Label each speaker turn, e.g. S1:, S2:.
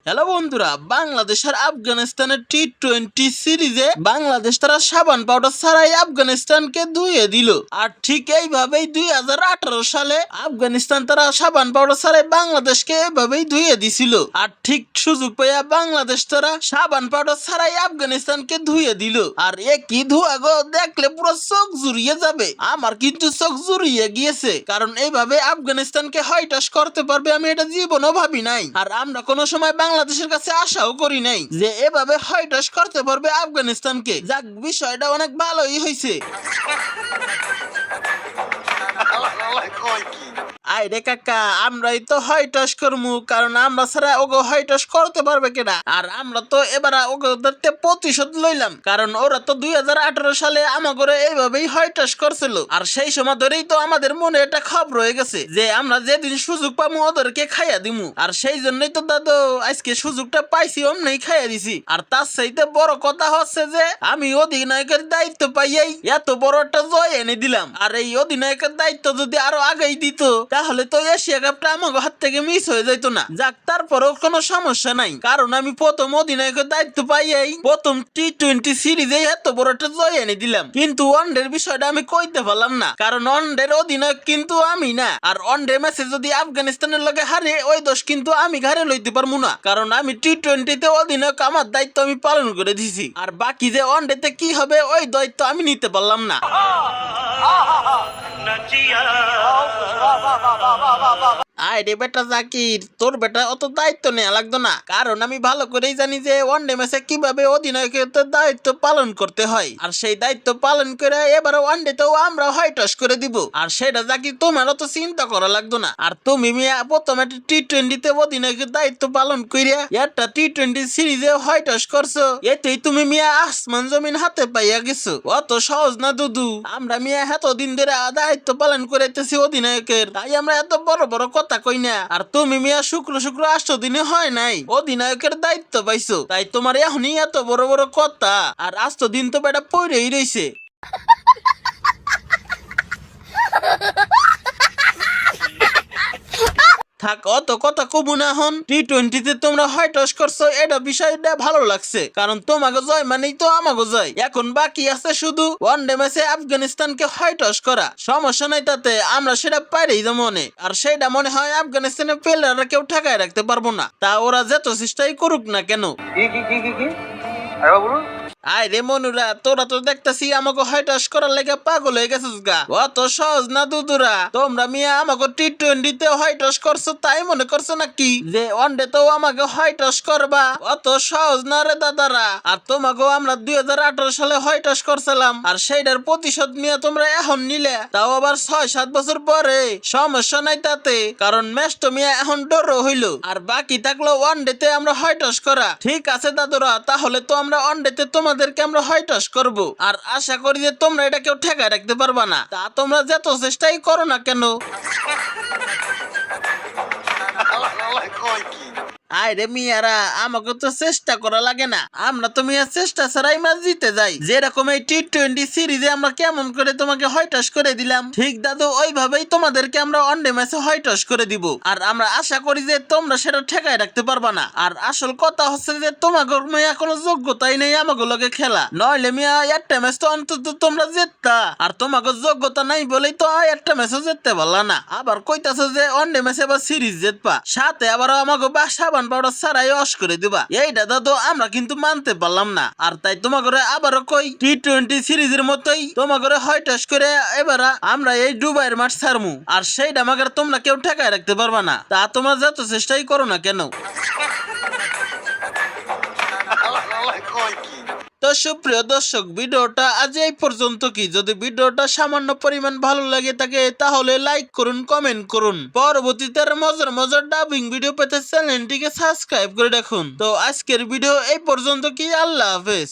S1: Hello বন্ধুরা, বাংলাদেশ আর আফগানিস্তানের টি-20 সিরিজে বাংলাদেশ তারা সাবান পাউডার ছাড়াই আফগানিস্তানকে ধুয়ে দিল। আর ঠিক এইভাবেই 2018 সালে আফগানিস্তান তারা সাবান পাউডার ছাড়াই বাংলাদেশকে এভাবেই ধুয়ে দিছিল। আর ঠিক সুযোগ পেয়ে বাংলাদেশ তারা সাবান পাউডার ছাড়াই আফগানিস্তানকে ধুয়ে দিল। আর কি ধোয়া গো, দেখলে পুরো চোখ জুড়িয়ে যাবে। আমার কিন্তু চোখ জুড়িয়ে গিয়েছে, কারণ এইভাবে আফগানিস্তানকে হয়টাস করতে পারবে আমি এটা জীবনও ভাবি নাই। আর আমরা কোনো সময় বাংলাদেশের কাছে আশাও করি নাই যে এভাবে হয়টাস করতে পারবে আফগানিস্তানকে। যাক, বিষয়টা অনেক ভালোই হয়েছে। আইরে কাকা, আমরাই তো হয়টাস করমু, কারণ আমরা ছাড়া ওগো হয়টাস করতে পারবে কেনা। আর আমরা তো এবার ওগোদেরতে প্রতিশোধ লইলাম, কারণ ওরা তো 2018 সালে আমাগরে এইভাবেই হয়টাস করছিল। আর সেই সময় ধরেই তো আমাদের মনে একটা খবর রয়ে গেছে যে আমরা যেদিন সুযোগ পাবো ওদেরকে খাইয়া দিমু। আর সেই জন্যই তো দাদু আজকে সুযোগটা পাইছি, অমনি খাইয়া দিছি। আর তার চাইতে বড় কথা হচ্ছে যে আমি অধিনায়কের দায়িত্ব পাইয়াই এত বড় একটা জয় এনে দিলাম। আর এই অধিনায়কের দায়িত্ব যদি আরো আগেই দিত তাহলে তো এশিয়া কাপটা আমার হাত থেকে মিস হয়ে যাইত না। যাক, তারপরেও কোনো সমস্যা নাই, কারণ আমি প্রথম অধিনায়কের দায়িত্ব পাইয়াই প্রথম টি-20 সিরিজে এত বড় একটা জয় এনে দিলাম। কিন্তু ওয়ানডের বিষয়টা আমি কইতে পারলাম না, কারণ ওয়ানডের অধিনায়ক কিন্তু আমি না। আর ওয়ানডে ম্যাচে যদি আফগানিস্তানের লগে হারে, ওই দোষ কিন্তু আমি ঘাড়ে লইতে পারবো না, কারণ আমি টি-20 তে অধিনায়ক আমার দায়িত্ব আমি পালন করে দিছি। আর বাকি যে ওয়ানডেতে কি হবে ওই দায়িত্ব আমি নিতে পারলাম না। আরে বেটা জাকির, তোর বেটা অত দায়িত্ব নেওয়া লাগতো না, কারণ আমি ভালো করেই জানি যে ওয়ানডে ম্যাচে কিভাবে অধিনায়কের দায়িত্ব পালন করতে হয়। আর সেই দায়িত্ব পালন করে এবার ওয়ানডেতেও আমরা হয়টস করে দিব। আর সেটা জাকির তোমার অত চিন্তা করা লাগতো না। আর তুমি মিয়া প্রথমে টি-20 তে অধিনায়কের দায়িত্ব পালন করিয়া একটা টি-20 সিরিজে হয়টস করছো, এতেই তুমি মিয়া আসমান জমিন হাতে পাইয়া গেছো। অত সহজ না দুদু, আমরা মিয়া এতদিন ধরে দায়িত্ব পালন করাইতেছি অধিনায়কের, তাই আমরা এত বড় বড় কথা কই না। আর তুমি মিয়া শুক্র 8 দিনে হয় নাই অধিনায়কের দায়িত্ব পাইছো, তাই তোমার এখনই এত বড় বড় কথা। আর 8 দিন তো বেটা পড়েই রইছে। থাক, অত কথা কবু না। হন টি-20 তে তোমরা হয়টস করছো, এটা বিষয়টা ভালো লাগছে, কারণ তোমাকে জয় মানেই তো আমাকে জয়। এখন বাকি আছে শুধু ওয়ানডে ম্যাচে আফগানিস্তানকে হয়টস করা। সমস্যা নাই, তাতে আমরা সেটা পাইরেই মনে। আর সেটা মনে হয় আফগানিস্তানের প্লেয়াররা কেউ ঠেকায় রাখতে পারবো না, তা ওরা যত চেষ্টাই করুক না কেন। আরে মনুরা, তোরা তো দেখতেছি আমাকে হয়টাস করার লেগে পাগল হয়ে গেছিস গা। অত সহজ না দুদুরা, তোমরা মিয়া আমাকে টি-20 তে হয়টাস করছো তাই মনে করছো নাকি যে ওয়ানডে তো আমাকে হয়টাস করবা? অত সহজ না রে দাদারা। আর তোমাকে আমরা 2018 সালে হয়টাস করছিলাম, আর সেইটার প্রতিশোধ নিয়ে তোমরা এখন নিলে, তাও আবার 6-7 বছর পরে। সমস্যা নাই তাতে, কারণ ম্যাচটা মিয়া এখন ডর হইল। আর বাকি থাকলো ওয়ানডেতে আমরা হয়টাস করা। ঠিক আছে দাদুরা, তাহলে তো আমরা ওয়ানডেতে তোমাদেরকে আমরা হয়টস করব। আর আশা করি যে তোমরা এটা কেউ ঠেকায় রাখতে পারবা না, তা তোমরা যত চেষ্টাই করো না কেন। আরে মিয়ারা, আমাকে তো চেষ্টা করা লাগে না, আমরা তো মিয়া চেষ্টা ছাড়াই ম্যাচ জিতে যাই। যেরকম এই টি-20 সিরিজে আমরা কেমন করে তোমাকে হয়টস করে দিলাম, ঠিক দাদু ওইভাবেই তোমাদেরকে আমরা ওয়ানডে ম্যাচে হয়টস করে দিব। আর আমরা আশা করি যে তোমরা সেটা ঠেকায় রাখতে পারবা না। আর আসল কথা হচ্ছে যে তোমাকে মিয়া কোনো যোগ্যতাই নেই আমাকে লগে খেলা, নইলে মিয়া একটা ম্যাচ তো অন্তত তোমরা জিততা। আর তোমাকে যোগ্যতা নাই বলেই তো একটা ম্যাচও জিততে পারলা না। আবার কইতাছো যে ওয়ানডে ম্যাচে আবার সিরিজ জিতবা, সাথে আবার আমাকে সাবান পাউডার ছাড়াই অস করে দিবা। এইটা দাদু আমরা কিন্তু মানতে পারলাম না। আর তাই তোমাকে আবারও কই, টি-20 সিরিজের মতোই তোমাকে হয়টস করে এবার আমরা এই দুবাইয়ের মাঠ ছাড়মু। আর সেইটা আমাকে তোমরা কেউ ঠেকায় রাখতে পারবা না, তা তোমরা যত চেষ্টাই করো না কেন। তো সুপ্রিয় দর্শক, ভিডিওটা আজ এই পর্যন্ত। কি যদি ভিডিওটা সামান্য পরিমাণ ভালো লাগে থাকে তাহলে লাইক করুন, কমেন্ট করুন। পরবর্তীতে মজার মজার ডাবিং ভিডিও পেতে চ্যানেলটিকে সাবস্ক্রাইব করে রাখুন। তো আজকের ভিডিও এই পর্যন্ত। কি আল্লাহ হাফেজ।